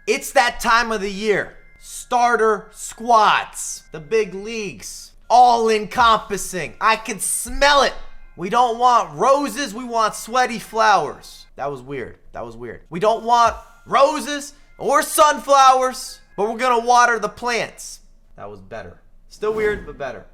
It's that time of the year. Starter squads, the big leagues, all encompassing. I can smell it. We don't want roses, we want sweaty flowers. That was weird. We don't want roses or sunflowers, but we're gonna water the plants. That was better. Still weird, but better.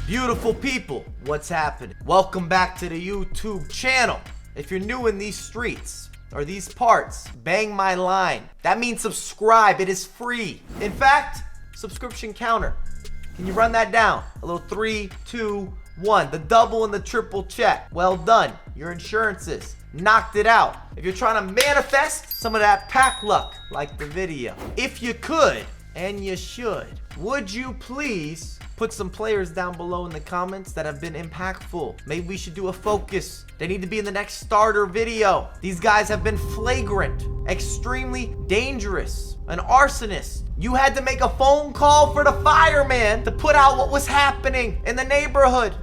Beautiful people, what's happening? Welcome back to the YouTube channel. If you're new in these streets or these parts, bang my line. That means subscribe, it is free. In fact, subscription counter. Can you run that down? A little 3, 2, 1. The double and the triple check. Well done. Your insurances knocked it out. If you're trying to manifest some of that pack luck, like the video. If you could, and you should, would you please put some players down below in the comments that have been impactful? Maybe we should do a focus. They need to be in the next starter video. These guys have been flagrant, extremely dangerous, an arsonist. You had to make a phone call for the fireman to put out what was happening in the neighborhood.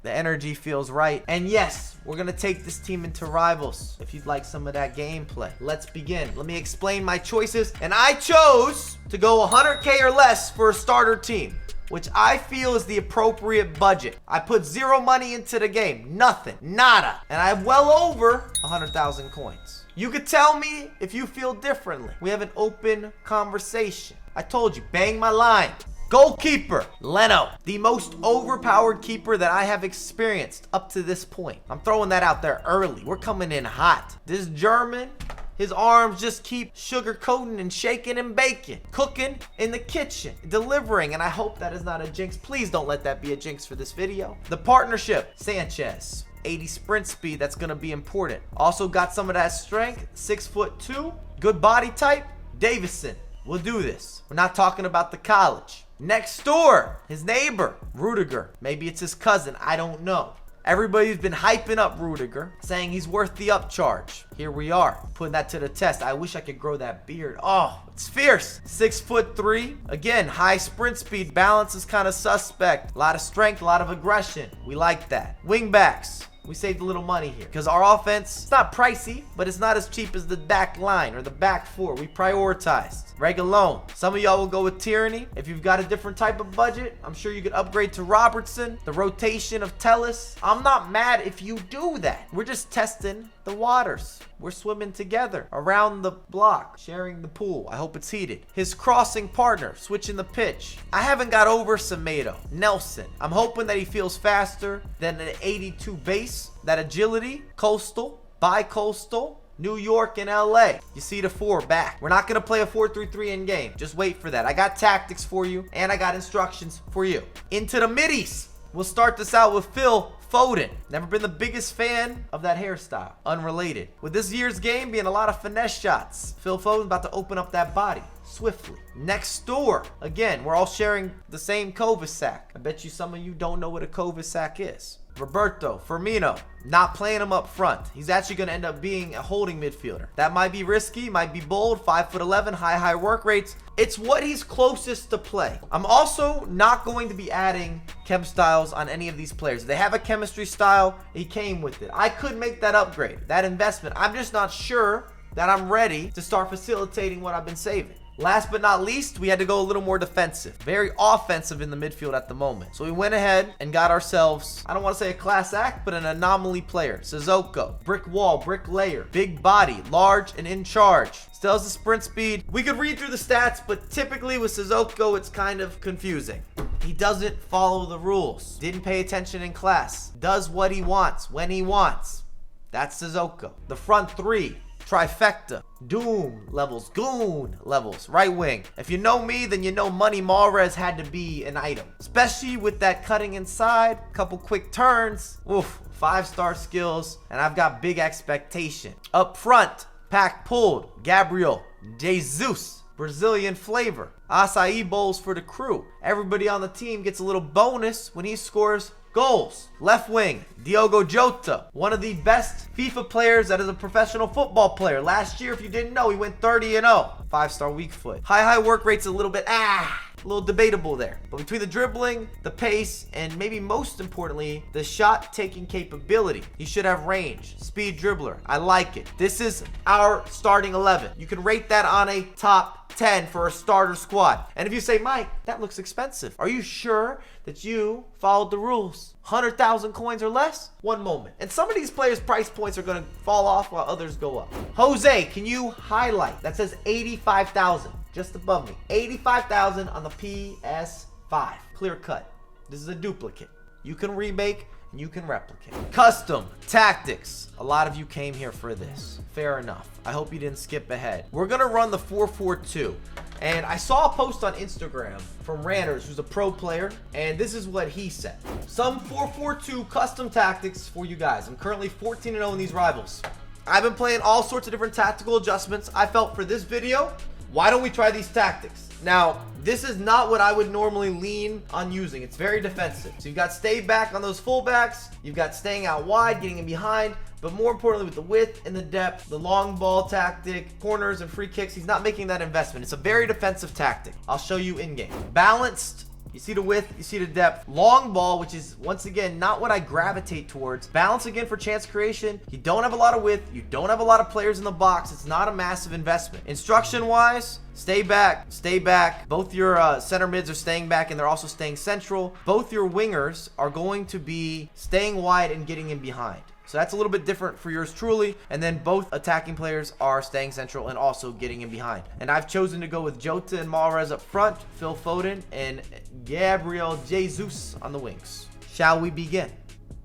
The energy feels right. And yes, we're gonna take this team into rivals. If you'd like some of that gameplay, let's begin. Let me explain my choices. And I chose to go 100K or less for a starter team, which I feel is the appropriate budget. I put zero money into the game, nothing, nada. And I have well over 100,000 coins. You could tell me if you feel differently. We have an open conversation. I told you, bang my line. Goalkeeper, Leno, the most overpowered keeper that I have experienced up to this point. I'm throwing that out there early. We're coming in hot. This German, his arms just keep sugar-coating and shaking and baking. Cooking in the kitchen, delivering, and I hope that is not a jinx. Please don't let that be a jinx for this video. The partnership, Sanchez. 80 sprint speed, that's gonna be important. Also got some of that strength, 6'2", good body type, Davison. We'll do this. We're not talking about the college. Next door, his neighbor, Rudiger. Maybe it's his cousin, I don't know. Everybody's been hyping up Rudiger, saying he's worth the upcharge. Here we are, putting that to the test. I wish I could grow that beard. Oh, it's fierce. 6'3". Again, high sprint speed. Balance is kind of suspect. A lot of strength, a lot of aggression. We like that. Wingbacks. We saved a little money here because our offense, it's not pricey, but it's not as cheap as the back line or the back four. We prioritized. Reguilón. Some of y'all will go with Tyranny. If you've got a different type of budget, I'm sure you could upgrade to Robertson, the rotation of Telles. I'm not mad if you do that. We're just testing the waters. We're swimming together around the block, sharing the pool. I hope it's heated. His crossing partner, switching the pitch. I haven't got over Semedo. Nelson. I'm hoping that he feels faster than an 82 base. That agility, coastal, bi-coastal, New York and LA. You see the 4 back. We're not going to play a 4-3-3 in game. Just wait for that. I got tactics for you and I got instructions for you. Into the middies. We'll start this out with Phil Foden. Never been the biggest fan of that hairstyle. Unrelated. With this year's game being a lot of finesse shots, Phil Foden about to open up that body swiftly. Next door. Again, we're all sharing the same Kovacic. I bet you some of you don't know what a Kovacic is. Roberto Firmino, not playing him up front. He's actually going to end up being a holding midfielder. That might be risky, might be bold. 5'11", high work rates. It's what he's closest to play. I'm also not going to be adding chem styles on any of these players. If they have a chemistry style, he came with it. I could make that upgrade, that investment. I'm just not sure that I'm ready to start facilitating what I've been saving. Last but not least, we had to go a little more defensive. Very offensive in the midfield at the moment. So we went ahead and got ourselves, I don't want to say a class act, but an anomaly player. Sissoko, brick wall, brick layer, big body, large and in charge. Still has the sprint speed. We could read through the stats, but typically with Sissoko, it's kind of confusing. He doesn't follow the rules. Didn't pay attention in class. Does what he wants when he wants. That's Sissoko. The front three. Trifecta, Doom levels, Goon levels, right wing. If you know me, then you know Money Mahrez had to be an item. Especially with that cutting inside, couple quick turns, oof, 5-star skills, and I've got big expectation. Up front, pack pulled, Gabriel, Jesus, Brazilian flavor, acai bowls for the crew. Everybody on the team gets a little bonus when he scores goals. Left wing, Diogo Jota, one of the best FIFA players that is a professional football player. Last year, if you didn't know, he went 30-0. 5-star weak foot. High work rate's a little bit, a little debatable there. But between the dribbling, the pace, and maybe most importantly, the shot-taking capability, he should have range. Speed dribbler. I like it. This is our starting 11. You can rate that on a top 10 for a starter squad. And if you say, Mike, that looks expensive, are you sure that you followed the rules? 100,000 coins or less? One moment. And some of these players' price points are going to fall off while others go up. Jose, can you highlight? That says 85,000. Just above me. 85,000 on the PS5. Clear cut. This is a duplicate. You can remake and you can replicate. Custom tactics. A lot of you came here for this. Fair enough. I hope you didn't skip ahead. We're gonna run the 4-4-2. And I saw a post on Instagram from Ranners, who's a pro player, and this is what he said. Some 4-4-2 custom tactics for you guys. I'm currently 14-0 in these rivals. I've been playing all sorts of different tactical adjustments. I felt for this video, why don't we try these tactics? Now, this is not what I would normally lean on using. It's very defensive. So you've got stay back on those fullbacks. You've got staying out wide, getting in behind. But more importantly, with the width and the depth, the long ball tactic, corners and free kicks, he's not making that investment. It's a very defensive tactic. I'll show you in game. Balanced. You see the width, you see the depth. Long ball, which is, once again, not what I gravitate towards. Balance again for chance creation. You don't have a lot of width. You don't have a lot of players in the box. It's not a massive investment. Instruction-wise, stay back, stay back. Both your center mids are staying back, and they're also staying central. Both your wingers are going to be staying wide and getting in behind. So that's a little bit different for yours truly. And then both attacking players are staying central and also getting in behind. And I've chosen to go with Jota and Mahrez up front, Phil Foden, and Gabriel Jesus on the wings. Shall we begin?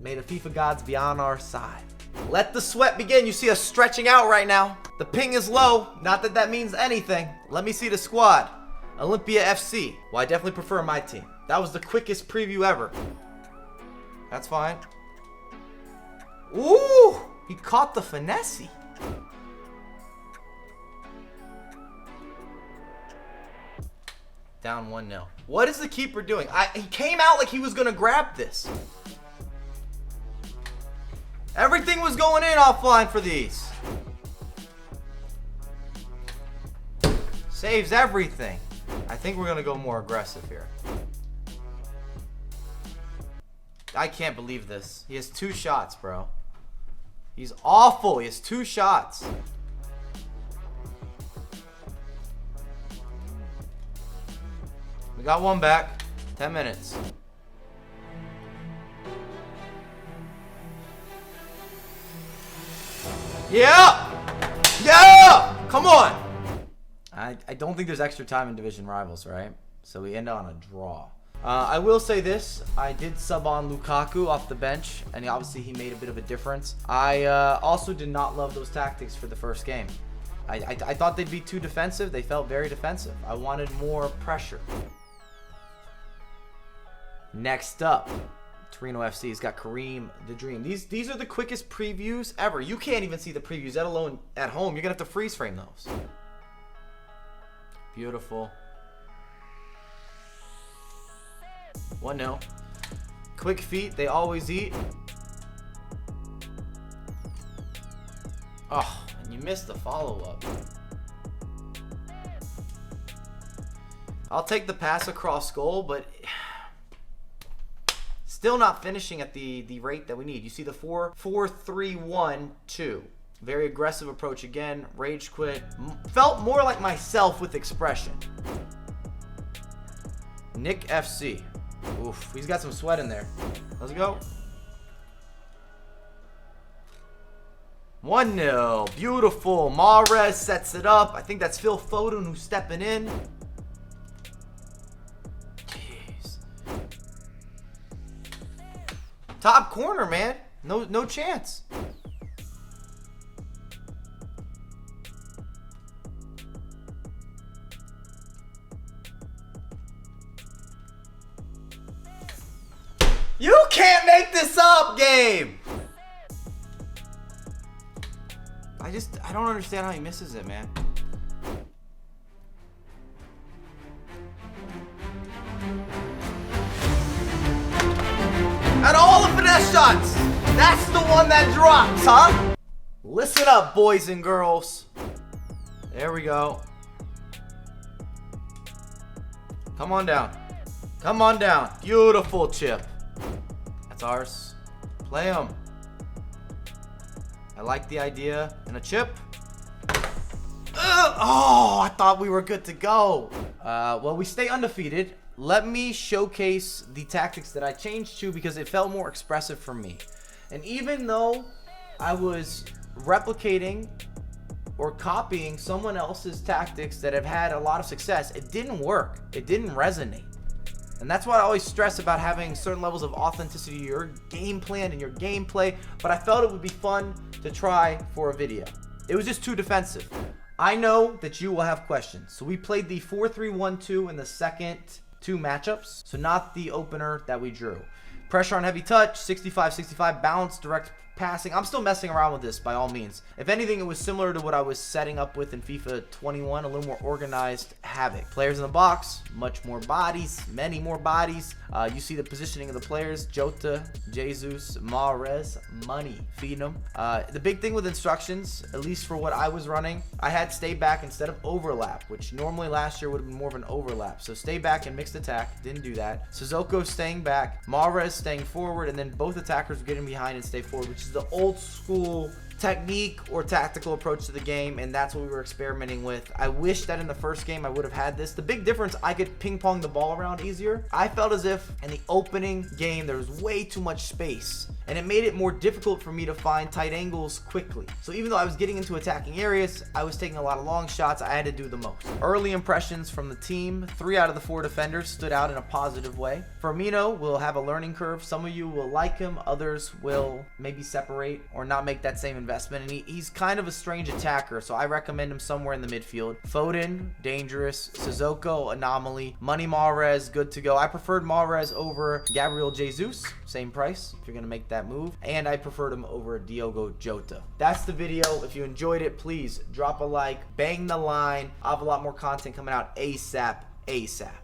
May the FIFA gods be on our side. Let the sweat begin. You see us stretching out right now. The ping is low. Not that that means anything. Let me see the squad. Olympia FC. Well, I definitely prefer my team. That was the quickest preview ever. That's fine. Ooh, he caught the finesse. Down 1-0. What is the keeper doing? He came out like he was going to grab this. Everything was going in offline for these. Saves everything. I think we're going to go more aggressive here. I can't believe this. He has 2 shots, bro. He's awful. He has 2 shots. We got one back. 10 minutes. Yeah! Yeah! Come on! I don't think there's extra time in division rivals, right? So we end on a draw. I will say this, I did sub on Lukaku off the bench, and obviously he made a bit of a difference. I also did not love those tactics for the first game. I thought they'd be too defensive. They felt very defensive. I wanted more pressure. Next up, Torino FC has got Kareem the Dream. These are the quickest previews ever. You can't even see the previews, let alone at home. You're going to have to freeze frame those. Beautiful. 1-0. Quick feet, they always eat. Oh, and you missed the follow-up. I'll take the pass across goal, but still not finishing at the rate that we need. You see the 4-4-3-1-2. Very aggressive approach again. Rage quit. Felt more like myself with expression. Nick FC. Oof, he's got some sweat in there. Let's go. 1-0. Beautiful. Mahrez sets it up. I think that's Phil Foden who's stepping in. Jeez. Top corner, man. No chance. You can't make this up, game! I don't understand how he misses it, man. And all the finesse shots! That's the one that drops, huh? Listen up, boys and girls. There we go. Come on down. Come on down. Beautiful chip. That's ours. Play him. I like the idea. And a chip. Oh, I thought we were good to go. Well, we stay undefeated. Let me showcase the tactics that I changed to because it felt more expressive for me. And even though I was replicating or copying someone else's tactics that have had a lot of success, it didn't work. It didn't resonate. And that's why I always stress about having certain levels of authenticity to your game plan and your gameplay. But I felt it would be fun to try for a video. It was just too defensive. I know that you will have questions. So we played the 4-3-1-2 in the second 2 matchups. So not the opener that we drew. Pressure on heavy touch, 65-65, balance, direct passing. I'm still messing around with this by all means. If anything, it was similar to what I was setting up with in FIFA 21, a little more organized havoc. Players in the box, much more bodies, many more bodies. You see the positioning of the players, Jota, Jesus, Mahrez, money, feed them. The big thing with instructions, at least for what I was running, I had stay back instead of overlap, which normally last year would have been more of an overlap. So stay back and mixed attack, didn't do that. Sissoko staying back, Mahrez staying forward, and then both attackers getting behind and stay forward, which is the old school technique or tactical approach to the game, and that's what we were experimenting with. I wish that in the first game I would have had this. The big difference, I could ping pong the ball around easier. I felt as if in the opening game there was way too much space, and it made it more difficult for me to find tight angles quickly. So even though I was getting into attacking areas, I was taking a lot of long shots. I had to do the most. Early impressions from the team, 3 out of the 4 defenders stood out in a positive way. Firmino will have a learning curve. Some of you will like him, others will maybe separate or not make that same investment, and he's kind of a strange attacker, so I recommend him somewhere in the midfield. Foden, dangerous. Sissoko, anomaly. Money Mahrez, good to go. I preferred Mahrez over Gabriel Jesus, same price if you're gonna make that move, and I preferred him over Diogo Jota. That's the video. If you enjoyed it, please drop a like, bang the line. I have a lot more content coming out ASAP.